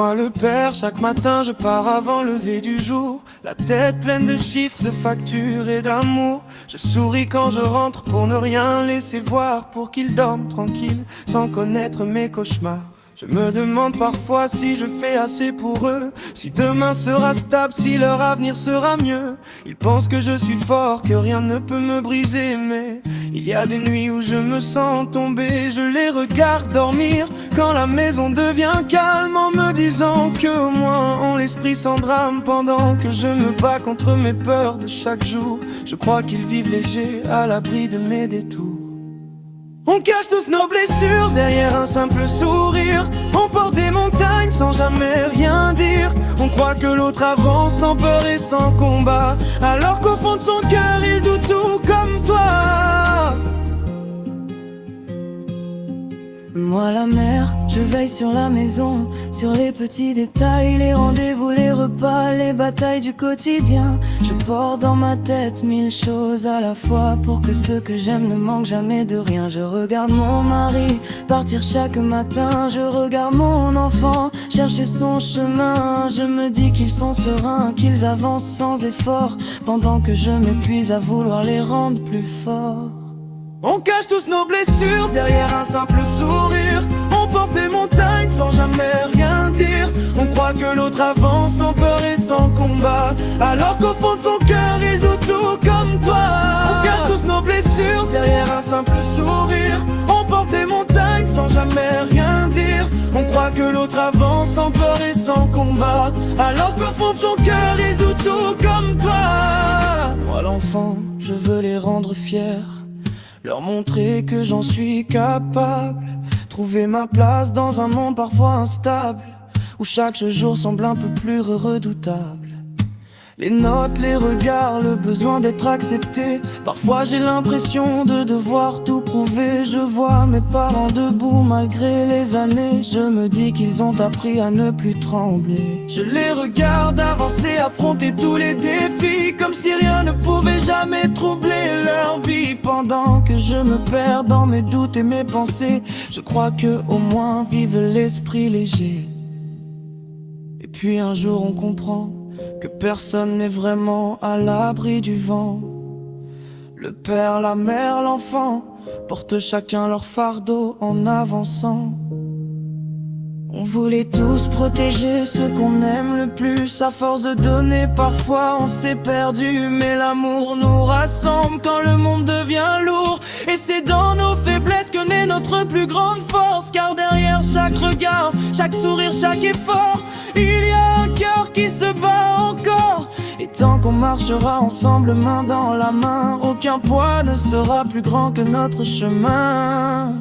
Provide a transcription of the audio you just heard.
Moi le père, chaque matin je pars avant le lever du jour, la tête pleine de chiffres, de factures et d'amour. Je souris quand je rentre pour ne rien laisser voir, pour qu'ils dorment tranquilles sans connaître mes cauchemars. Je me demande parfois si je fais assez pour eux, si demain sera stable, si leur avenir sera mieux. Ils pensent que je suis fort, que rien ne peut me briser, mais il y a des nuits où je me sens tomber. Je les regarde dormir quand la maison devient calme, en me disant que au moins ont l'esprit sans drame. Pendant que je me bats contre mes peurs de chaque jour, je crois qu'ils vivent légers à l'abri de mes détours. On cache tous nos blessures derrière un simple sourire. On porte des montagnes sans jamais rien dire. On croit que l'autre avance sans peur et sans combat, alors qu'au fond de son cœur il doute tout comme toi. Moi la mère, je veille sur la maison, sur les petits détails, les rendez-vous, les repas, les batailles du quotidien. Je porte dans ma tête 1000 choses à la fois, pour que ceux que j'aime ne manquent jamais de rien. Je regarde mon mari partir chaque matin, je regarde mon enfant chercher son chemin. Je me dis qu'ils sont sereins, qu'ils avancent sans effort, pendant que je m'épuise à vouloir les rendre plus forts. On cache tous nos blessures derrière un simple sourire. On porte des montagnes sans jamais rien dire. On croit que l'autre avance sans peur et sans combat, alors qu'au fond de son cœur il doute tout comme toi. On cache tous nos blessures derrière un simple sourire. On porte des montagnes sans jamais rien dire. On croit que l'autre avance sans peur et sans combat, alors qu'au fond de son cœur il doute tout comme toi. Moi l'enfant, je veux les rendre fiers, leur montrer que j'en suis capable, trouver ma place dans un monde parfois instable, où chaque jour semble un peu plus redoutable. Les notes, les regards, le besoin d'être accepté. Parfois j'ai l'impression de devoir tout prouver. Je vois mes parents debout malgré les années. Je me dis qu'ils ont appris à ne plus trembler. Je les regarde avancer, affronter tous les défis, comme si rien ne pouvait jamais troubler leur vie. Pendant que je me perds dans mes doutes et mes pensées, je crois que au moins vive l'esprit léger. Et puis un jour on comprend que personne n'est vraiment à l'abri du vent. Le père, la mère, l'enfant portent chacun leur fardeau en avançant. On voulait tous protéger ceux qu'on aime le plus. À force de donner, parfois on s'est perdu, mais l'amour nous rassemble quand le monde devient lourd. Et c'est dans nos faiblesses que naît notre plus grande force, car derrière chaque regard, chaque sourire, chaque effort, il y a un cœur qui se bat encore. Et tant qu'on marchera ensemble main dans la main, aucun poids ne sera plus grand que notre chemin.